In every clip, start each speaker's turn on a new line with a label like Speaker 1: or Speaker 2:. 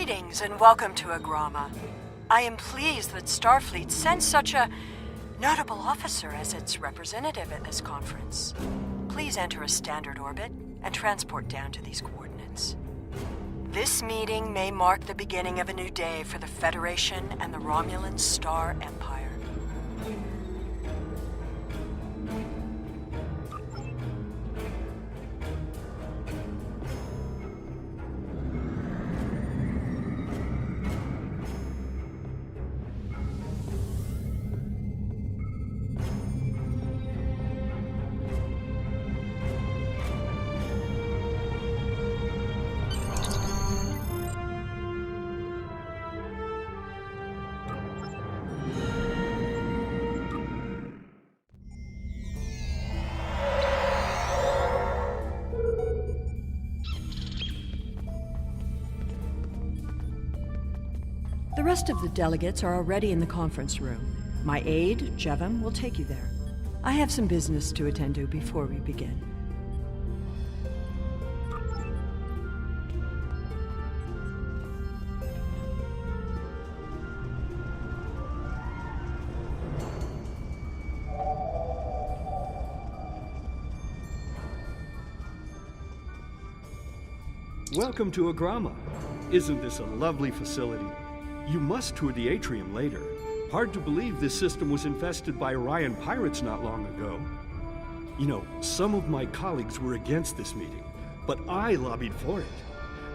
Speaker 1: Greetings and welcome to Agrama. I am pleased that Starfleet sends such a notable officer as its representative at this conference. Please enter a standard orbit and transport down to these coordinates. This meeting may mark the beginning of a new day for the Federation and the Romulan Star Empire. The rest of the delegates are already in the conference room. My aide, Jevem, will take you there. I have some business to attend to before we begin.
Speaker 2: Welcome to Agrama. Isn't this a lovely facility? You must tour the atrium later. Hard to believe this system was infested by Orion pirates not long ago. You know, some of my colleagues were against this meeting, but I lobbied for it.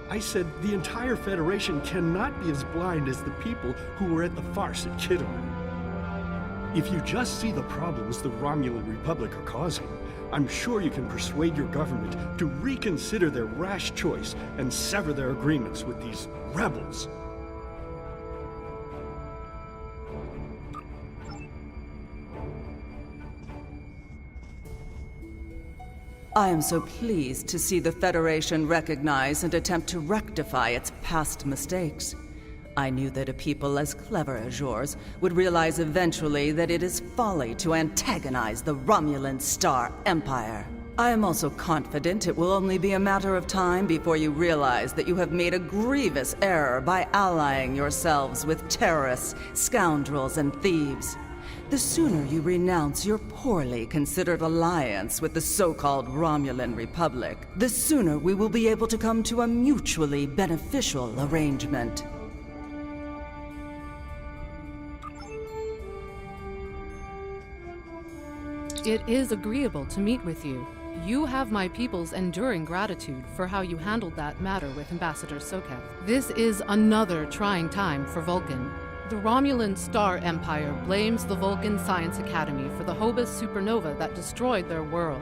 Speaker 2: I said the entire Federation cannot be as blind as the people who were at the farce at Kittimer. If you just see the problems the Romulan Republic are causing, I'm sure you can persuade your government to reconsider their rash choice and sever their agreements with these rebels.
Speaker 3: I am so pleased to see the Federation recognize and attempt to rectify its past mistakes. I knew that a people as clever as yours would realize eventually that it is folly to antagonize the Romulan Star Empire. I am also confident it will only be a matter of time before you realize that you have made a grievous error by allying yourselves with terrorists, scoundrels, and thieves. The sooner you renounce your poorly considered alliance with the so-called Romulan Republic, the sooner we will be able to come to a mutually beneficial arrangement.
Speaker 4: It is agreeable to meet with you. You have my people's enduring gratitude for how you handled that matter with Ambassador Sokev. This is another trying time for Vulcan. The Romulan Star Empire blames the Vulcan Science Academy for the Hobus supernova that destroyed their world.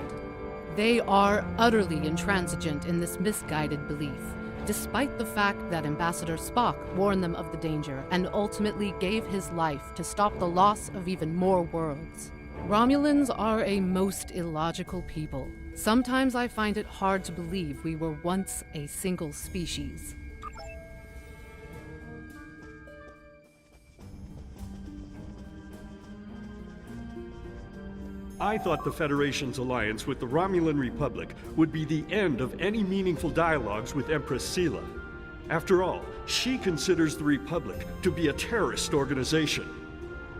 Speaker 4: They are utterly intransigent in this misguided belief, despite the fact that Ambassador Spock warned them of the danger and ultimately gave his life to stop the loss of even more worlds. Romulans are a most illogical people. Sometimes I find it hard to believe we were once a single species.
Speaker 2: I thought the Federation's alliance with the Romulan Republic would be the end of any meaningful dialogues with Empress Sela. After all, she considers the Republic to be a terrorist organization.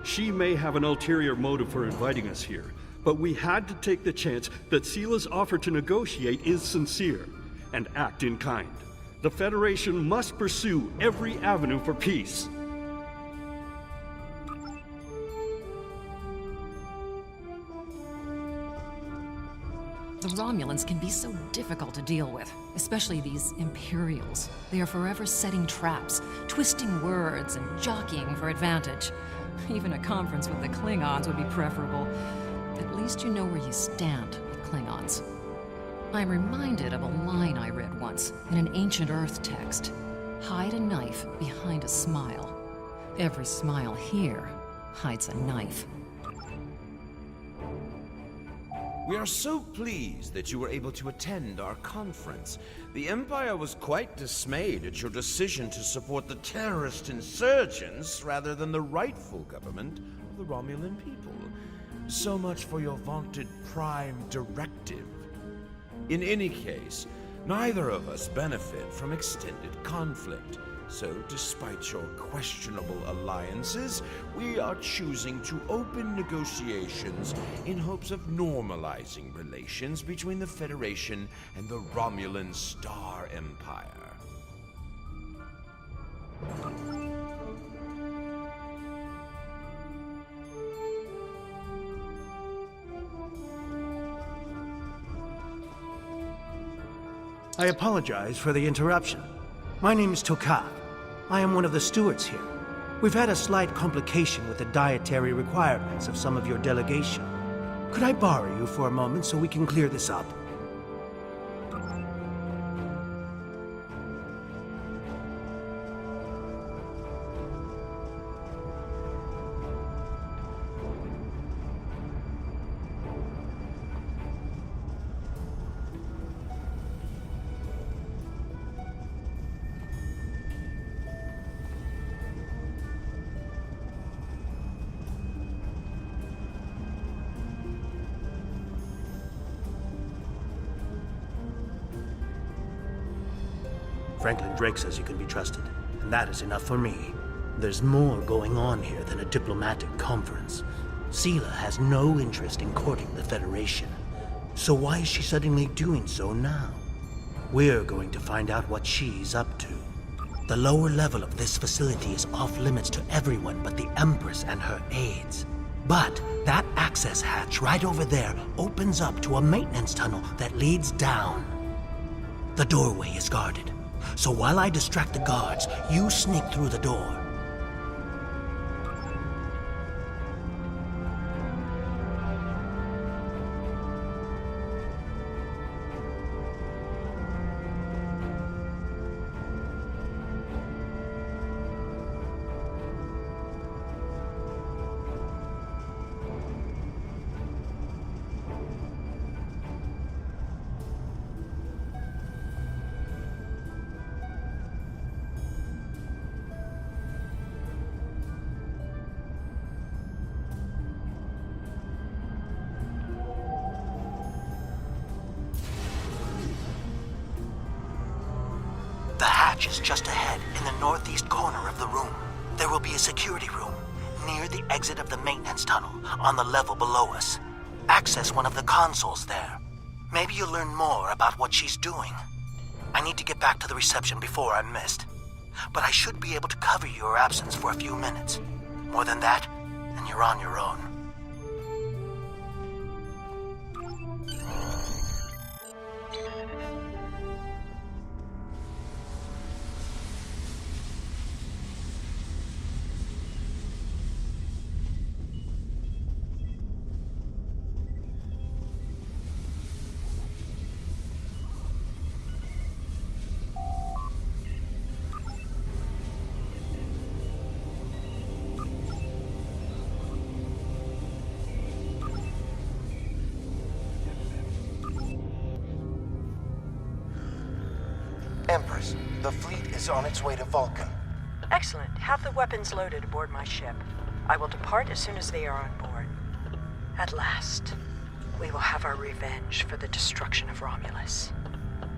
Speaker 2: She may have an ulterior motive for inviting us here, but we had to take the chance that Sela's offer to negotiate is sincere, and act in kind. The Federation must pursue every avenue for peace.
Speaker 5: The Romulans can be so difficult to deal with, especially these Imperials. They are forever setting traps, twisting words, and jockeying for advantage. Even a conference with the Klingons would be preferable. At least you know where you stand with Klingons. I'm reminded of a line I read once in an ancient Earth text. Hide a knife behind a smile. Every smile here hides a knife.
Speaker 6: We are so pleased that you were able to attend our conference. The Empire was quite dismayed at your decision to support the terrorist insurgents rather than the rightful government of the Romulan people. So much for your vaunted Prime Directive. In any case, neither of us benefit from extended conflict, So, despite your questionable alliances, we are choosing to open negotiations in hopes of normalizing relations between the Federation and the Romulan Star Empire.
Speaker 7: I apologize for the interruption. My name is Tokaf. I am one of the stewards here. We've had a slight complication with the dietary requirements of some of your delegation. Could I borrow you for a moment so we can clear this up? Franklin Drake says you can be trusted, and that is enough for me. There's more going on here than a diplomatic conference. Sela has no interest in courting the Federation. So why is she suddenly doing so now? We're going to find out what she's up to. The lower level of this facility is off limits to everyone but the Empress and her aides. But that access hatch right over there opens up to a maintenance tunnel that leads down. The doorway is guarded. So while I distract the guards, you sneak through the door. The hatch is just ahead, in the northeast corner of the room. There will be a security room, near the exit of the maintenance tunnel, on the level below us. Access one of the consoles there. Maybe you'll learn more about what she's doing. I need to get back to the reception before I'm missed. But I should be able to cover your absence for a few minutes. More than that, and you're on your own.
Speaker 8: Empress, the fleet is on its way to Vulcan.
Speaker 1: Excellent. Have the weapons loaded aboard my ship. I will depart as soon as they are on board. At last, we will have our revenge for the destruction of Romulus.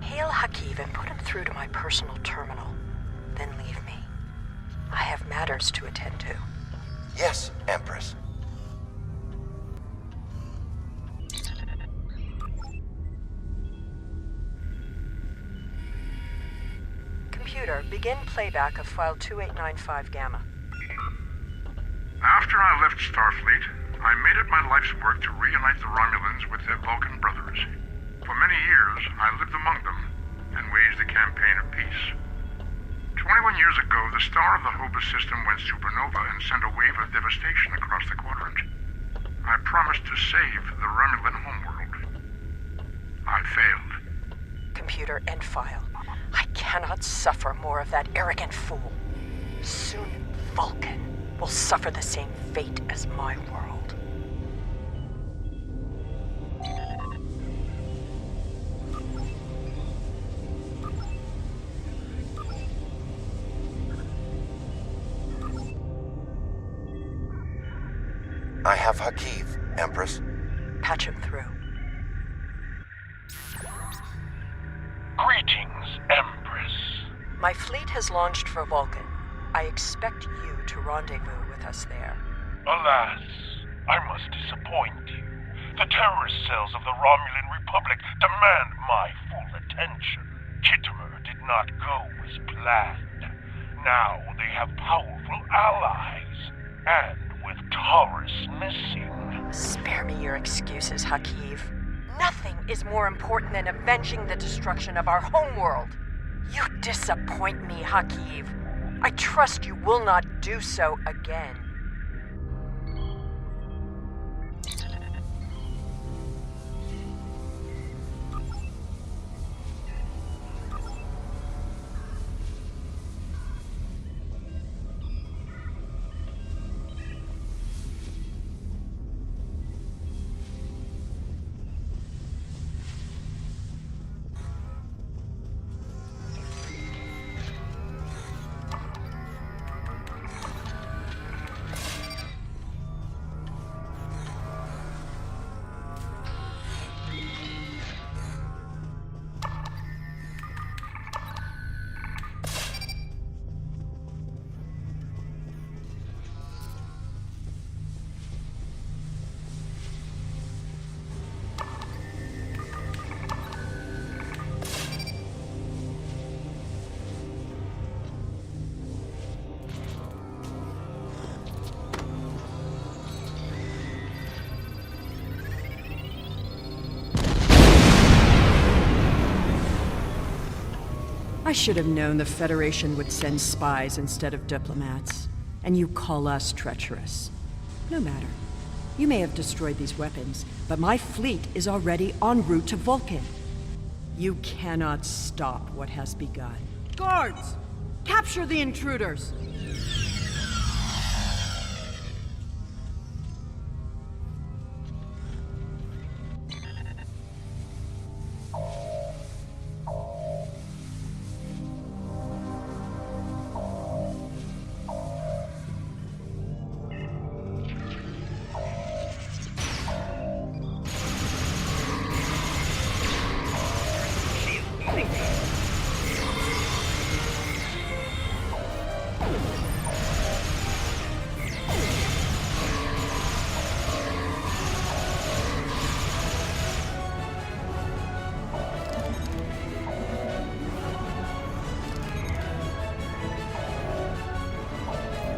Speaker 1: Hail Hakiv and put him through to my personal terminal. Then leave me. I have matters to attend to.
Speaker 8: Yes, Empress.
Speaker 1: Computer, begin playback of file 2895 Gamma.
Speaker 9: After I left Starfleet, I made it my life's work to reunite the Romulans with their Vulcan brothers. For many years, I lived among them and waged a campaign of peace. 21 years ago, the star of the Hobus system went supernova and sent a wave of devastation across the quadrant. I promised to save the Romulan homeworld. I failed.
Speaker 1: Computer, end file. I cannot suffer more of that arrogant fool. Soon, Vulcan will suffer the same fate as my world.
Speaker 8: I have Hakiv, Empress.
Speaker 1: Patch him through.
Speaker 10: Greetings, Empress.
Speaker 1: My fleet has launched for Vulcan. I expect you to rendezvous with us there.
Speaker 10: Alas, I must disappoint you. The terrorist cells of the Romulan Republic demand my full attention. Kittimer did not go as planned. Now they have powerful allies, and with Taurus missing...
Speaker 1: Spare me your excuses, Hakiv. Nothing is more important than avenging the destruction of our homeworld. You disappoint me, Hakiv. I trust you will not do so again. I should have known the Federation would send spies instead of diplomats. And you call us treacherous. No matter. You may have destroyed these weapons, but my fleet is already en route to Vulcan. You cannot stop what has begun. Guards! Capture the intruders!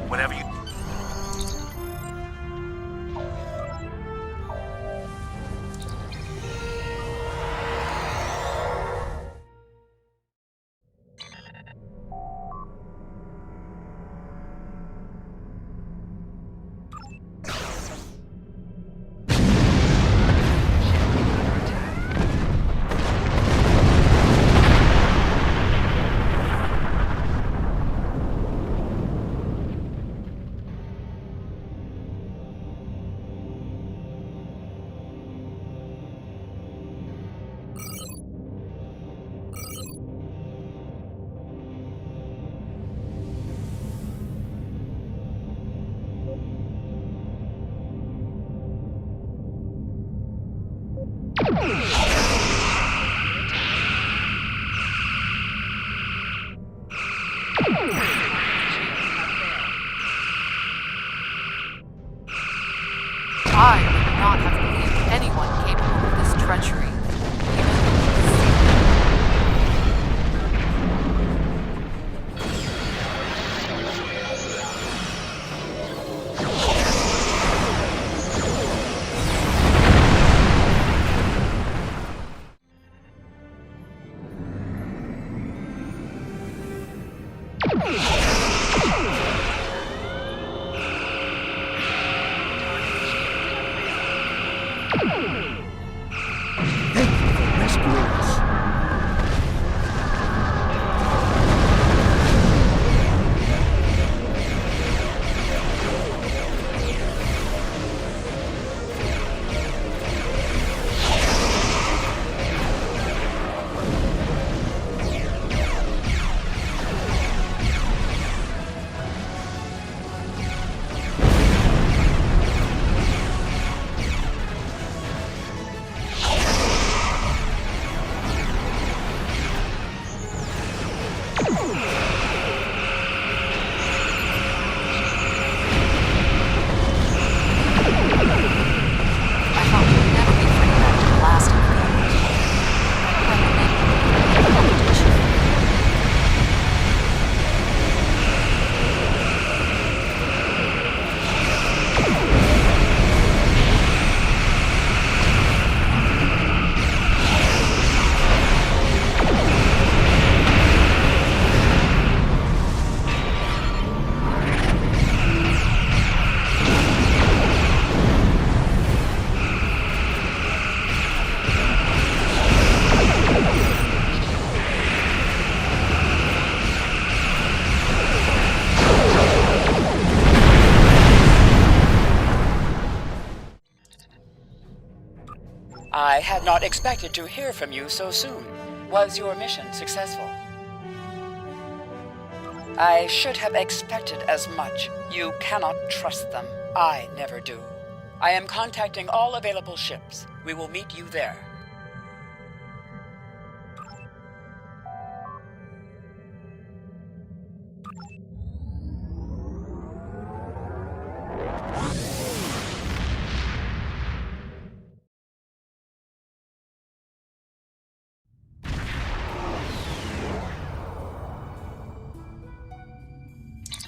Speaker 10: Whatever you...
Speaker 4: I would not have believed anyone capable of this treachery.
Speaker 11: I had not expected to hear from you so soon. Was your mission successful? I should have expected as much. You cannot trust them. I never do. I am contacting all available ships. We will meet you there.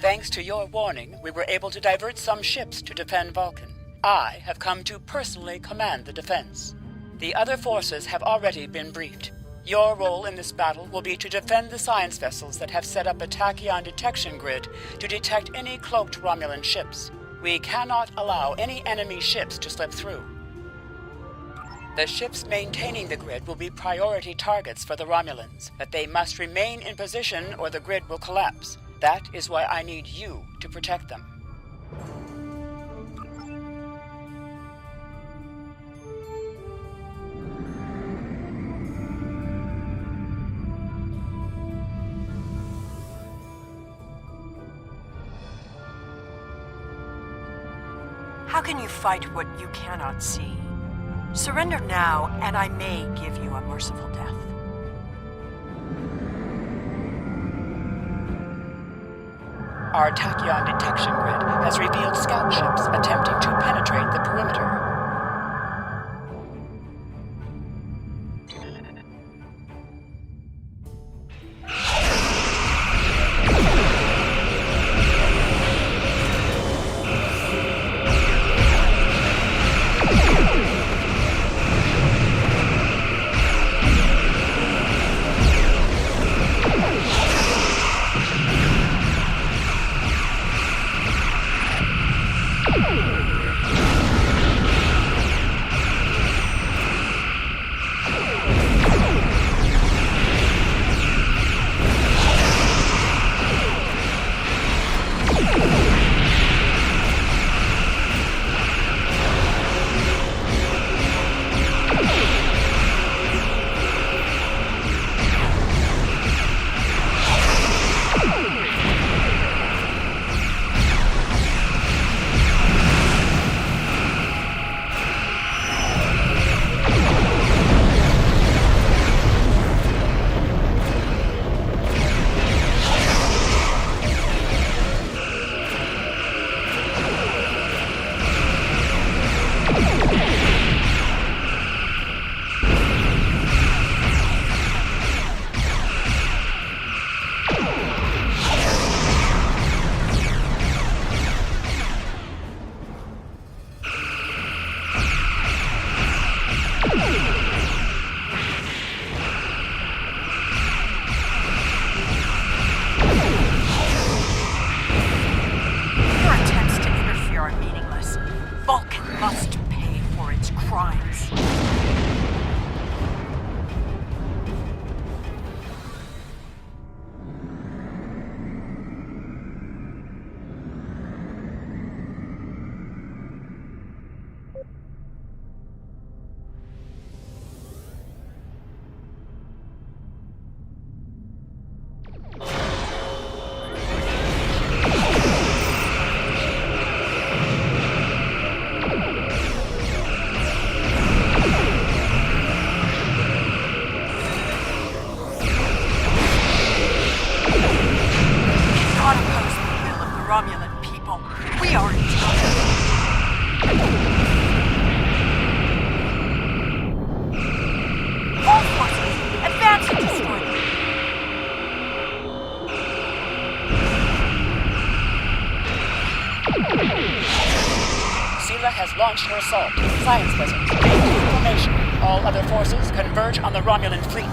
Speaker 11: Thanks to your warning, we were able to divert some ships to defend Vulcan. I have come to personally command the defense. The other forces have already been briefed. Your role in this battle will be to defend the science vessels that have set up a tachyon detection grid to detect any cloaked Romulan ships. We cannot allow any enemy ships to slip through. The ships maintaining the grid will be priority targets for the Romulans, but they must remain in position or the grid will collapse. That is why I need you to protect them.
Speaker 1: How can you fight what you cannot see? Surrender now, and I may give you a merciful death.
Speaker 11: Our tachyon detection grid has revealed scout ships attempting to penetrate the perimeter. Sela has launched her assault. Science vessels, in formation. All other forces converge on the Romulan fleet.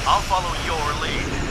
Speaker 7: I'll follow your lead.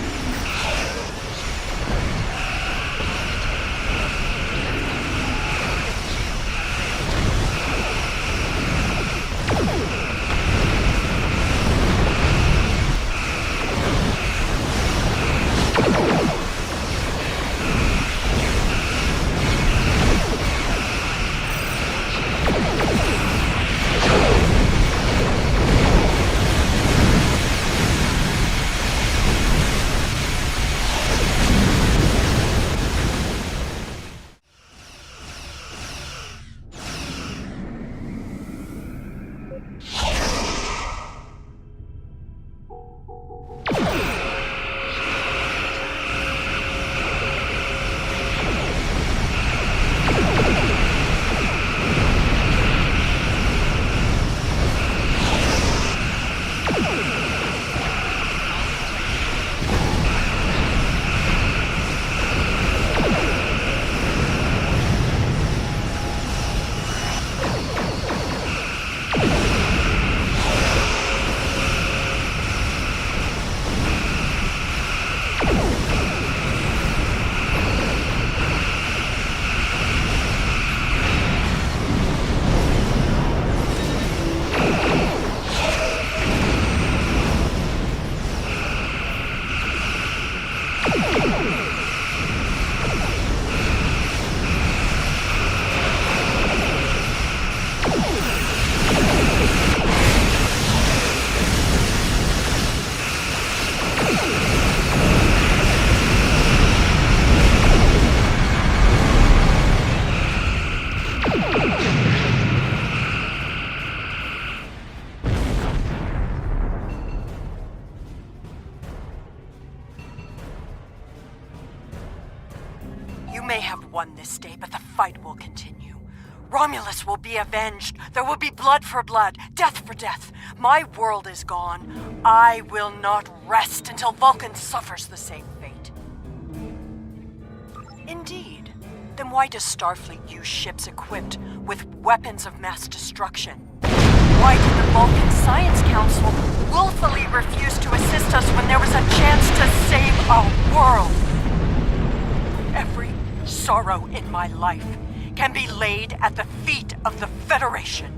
Speaker 1: You may have won this day, but the fight will continue. Romulus will be avenged. There will be blood for blood, death for death. My world is gone. I will not rest until Vulcan suffers the same fate. Indeed. Then why does Starfleet use ships equipped with weapons of mass destruction? Why did the Vulcan Science Council willfully refuse to assist us when there was a chance to save our world? Every sorrow in my life can be laid at the feet of the Federation.